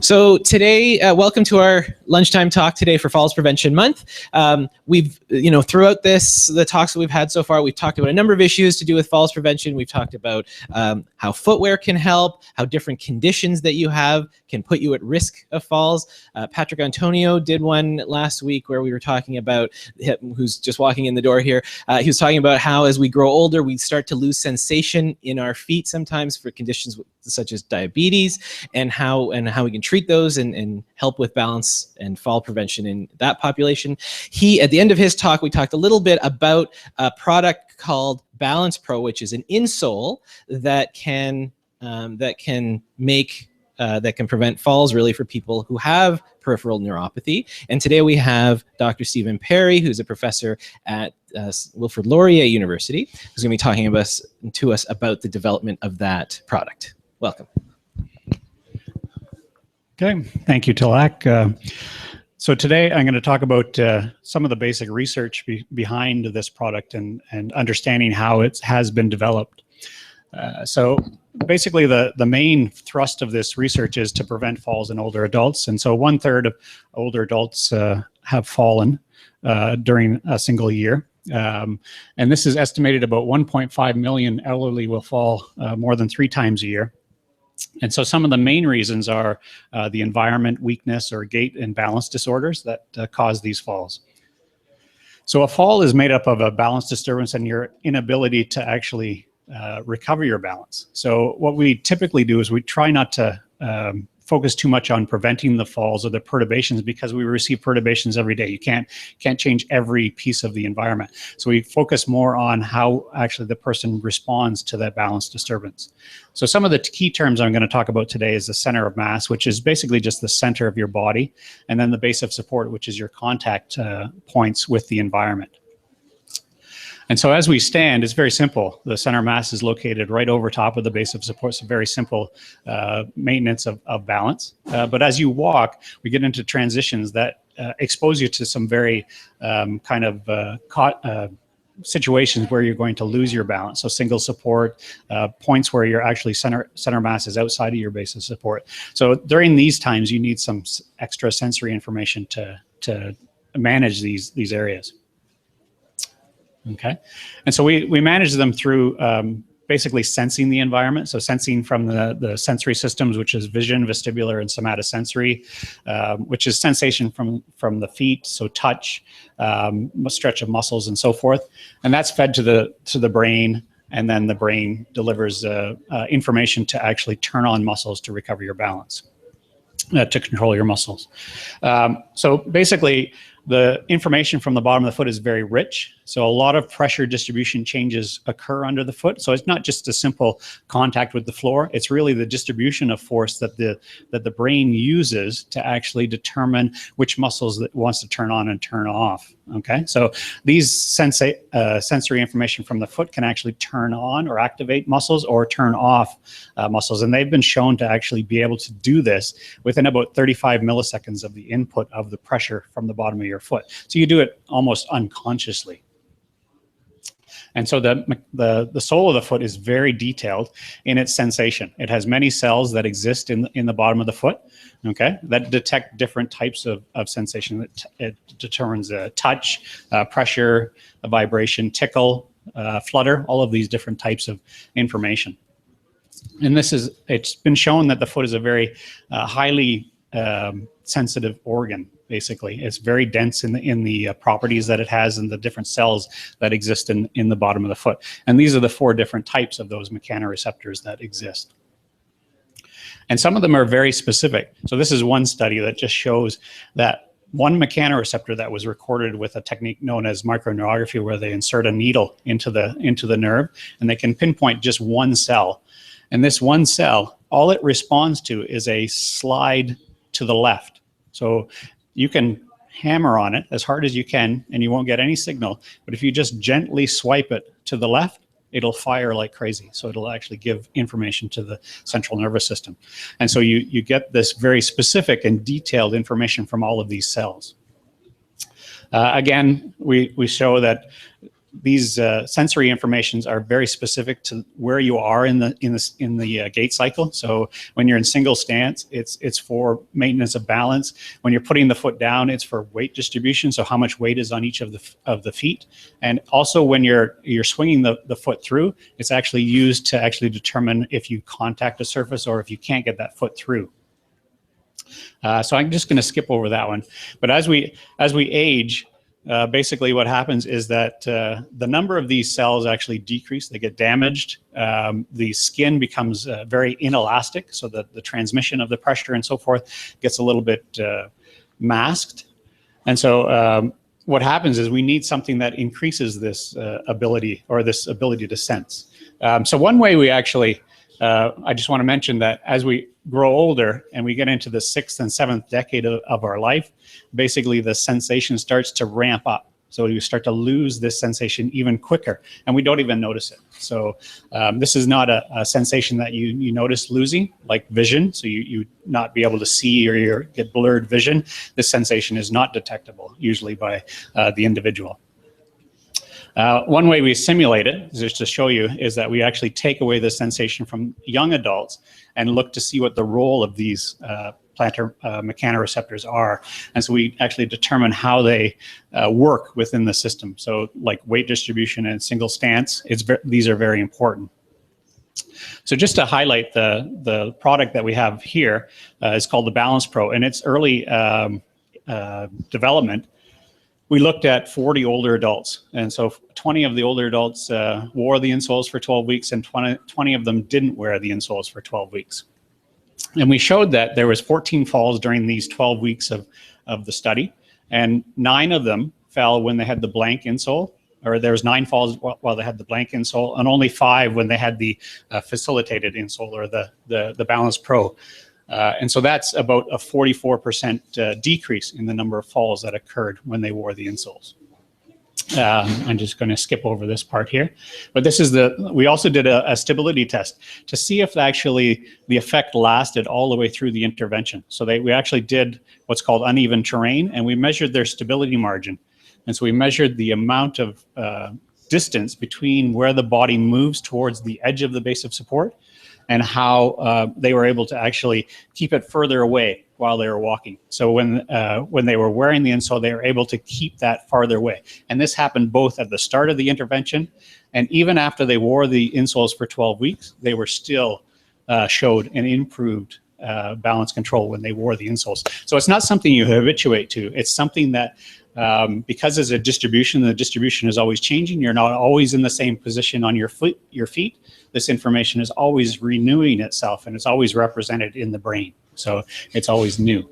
So today, welcome to our lunchtime talk today for Falls Prevention Month. We've, throughout the talks that we've had so far, we've talked about a number of issues to do with falls prevention. We've talked about how footwear can help, how different conditions that you have can put you at risk of falls. Patrick Antonio did one last week where we were talking about, who's just walking in the door here, he was talking about how as we grow older, we start to lose sensation in our feet sometimes for conditions such as diabetes, and how we can treat those and help with balance and fall prevention in that population. At the end of his talk, we talked a little bit about a product called BalancePro, which is an insole that can prevent falls really for people who have peripheral neuropathy. And today we have Dr. Stephen Perry, who's a professor at Wilfrid Laurier University, who's going to be talking to us about the development of that product. Welcome. Okay, thank you, Tilak. So today I'm going to talk about some of the basic research behind this product and understanding how it has been developed. So basically the main thrust of this research is to prevent falls in older adults. And so 1/3 of older adults have fallen during a single year. And this is estimated about 1.5 million elderly will fall more than 3 times a year. And so some of the main reasons are the environment, weakness, or gait and balance disorders that cause these falls. So a fall is made up of a balance disturbance and your inability to actually recover your balance. So what we typically do is we try not to focus too much on preventing the falls or the perturbations, because we receive perturbations every day. You can't change every piece of the environment. So we focus more on how actually the person responds to that balance disturbance. So some of the key terms I'm going to talk about today is the center of mass, which is basically just the center of your body, and then the base of support, which is your contact points with the environment. And so as we stand, it's very simple. The center of mass is located right over top of the base of support. So very simple maintenance of balance. But as you walk, we get into transitions that expose you to some very situations where you're going to lose your balance. So single support, points where you're actually center mass is outside of your base of support. So during these times, you need some extra sensory information to manage these areas. Okay, and so we manage them through basically sensing the environment. So sensing from the sensory systems, which is vision, vestibular, and somatosensory, which is sensation from the feet, so touch, stretch of muscles, and so forth. And that's fed to the brain, and then the brain delivers information to actually turn on muscles to recover your balance, to control your muscles. So basically, the information from the bottom of the foot is very rich. So a lot of pressure distribution changes occur under the foot. So it's not just a simple contact with the floor. It's really the distribution of force that the brain uses to actually determine which muscles it wants to turn on and turn off. Okay, so these sensory information from the foot can actually turn on or activate muscles or turn off muscles. And they've been shown to actually be able to do this within about 35 milliseconds of the input of the pressure from the bottom of your foot. So you do it almost unconsciously. And so the sole of the foot is very detailed in its sensation. It has many cells that exist in the bottom of the foot, okay, that detect different types of sensation. It determines touch, pressure, vibration, tickle, flutter, all of these different types of information. And it's been shown that the foot is a very highly sensitive organ. Basically, it's very dense in the properties that it has and the different cells that exist in the bottom of the foot. And these are the 4 different types of those mechanoreceptors that exist. And some of them are very specific. So this is one study that just shows that one mechanoreceptor that was recorded with a technique known as microneurography, where they insert a needle into the nerve, and they can pinpoint just one cell. And this one cell, all it responds to is a slide to the left. So you can hammer on it as hard as you can and you won't get any signal. But if you just gently swipe it to the left, it'll fire like crazy. So it'll actually give information to the central nervous system. And so you get this very specific and detailed information from all of these cells. Again, we show that these sensory informations are very specific to where you are in the gait cycle. So when you're in single stance, it's for maintenance of balance. When you're putting the foot down, it's for weight distribution. So how much weight is on each of the feet, and also when you're swinging the foot through, it's actually used to actually determine if you contact a surface or if you can't get that foot through. So I'm just going to skip over that one. But as we age, basically what happens is that the number of these cells actually decrease. They get damaged. The skin becomes very inelastic, so that the transmission of the pressure and so forth gets a little bit masked. And so what happens is we need something that increases this ability to sense. So one way we actually, I just want to mention that as we grow older and we get into the 6th and 7th decade of our life, basically the sensation starts to ramp up. So you start to lose this sensation even quicker, and we don't even notice it. So this is not a sensation that you notice losing, like vision. So you not be able to see or you get blurred vision. This sensation is not detectable usually by the individual. One way we simulate it, just to show you, is that we actually take away the sensation from young adults and look to see what the role of these plantar mechanoreceptors are. And so we actually determine how they work within the system. So like weight distribution and single stance, these are very important. So just to highlight the product that we have here is called the BalancePro, and its early development. We looked at 40 older adults, and so 20 of the older adults wore the insoles for 12 weeks, and 20 of them didn't wear the insoles for 12 weeks. And we showed that there was 14 falls during these 12 weeks of the study, and 9 of them fell when they had the blank insole, or there was 9 falls while they had the blank insole, and only 5 when they had the facilitated insole, or the BalancePro. And so that's about a 44% decrease in the number of falls that occurred when they wore the insoles. I'm just going to skip over this part here, but this is we also did a stability test to see if actually the effect lasted all the way through the intervention. So we actually did what's called uneven terrain, and we measured their stability margin. And so we measured the amount of distance between where the body moves towards the edge of the base of support and how they were able to actually keep it further away while they were walking. So when they were wearing the insole, they were able to keep that farther away. And this happened both at the start of the intervention, and even after they wore the insoles for 12 weeks, they were still showed an improved balance control when they wore the insoles. So it's not something you habituate to. It's something that because as a distribution, the distribution is always changing. You're not always in the same position on your feet. This information is always renewing itself, and it's always represented in the brain. So it's always new.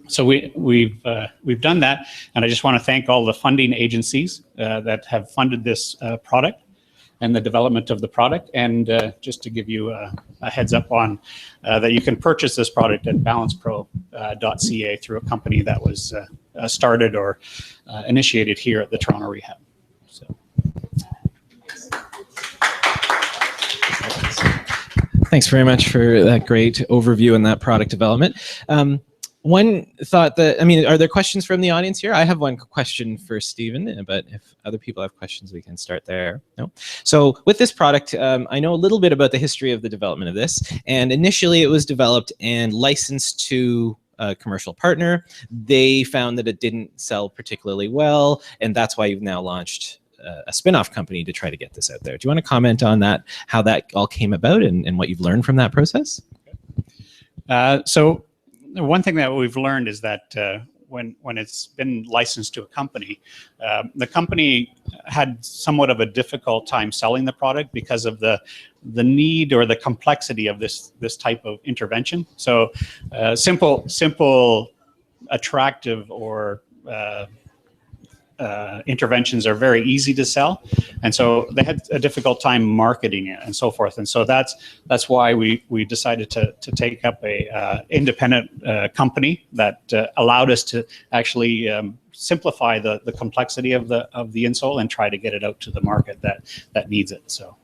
So we've done that, and I just want to thank all the funding agencies that have funded this product and the development of the product. And just to give you a heads up on that you can purchase this product at balancepro.ca through a company that was started or initiated here at the Toronto Rehab. So. Thanks very much for that great overview and that product development. One thought that, are there questions from the audience here? I have one question for Stephen, but if other people have questions, we can start there. No? So with this product, I know a little bit about the history of the development of this. And initially it was developed and licensed to a commercial partner. They found that it didn't sell particularly well, and that's why you've now launched a spin-off company to try to get this out there. Do you want to comment on that, how that all came about and what you've learned from that process? So one thing that we've learned is that when it's been licensed to a company, the company had somewhat of a difficult time selling the product because of the need or the complexity of this type of intervention. So simple, attractive, or interventions are very easy to sell, and so they had a difficult time marketing it and so forth. And so that's why we decided to take up a independent company that allowed us to actually simplify the complexity of the insole and try to get it out to the market that needs it. So.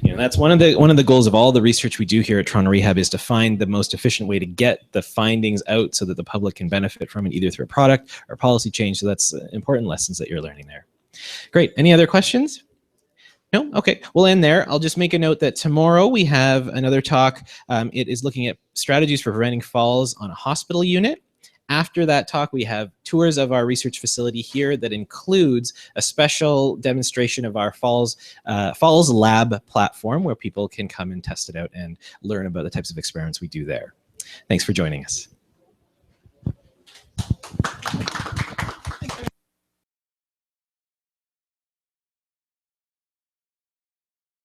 That's one of the goals of all the research we do here at Toronto Rehab, is to find the most efficient way to get the findings out so that the public can benefit from it, either through a product or policy change. So that's important lessons that you're learning there. Great. Any other questions? No? Okay, we'll end there. I'll just make a note that tomorrow we have another talk. It is looking at strategies for preventing falls on a hospital unit. After that talk, we have tours of our research facility here that includes a special demonstration of our Falls Lab platform, where people can come and test it out and learn about the types of experiments we do there. Thanks for joining us.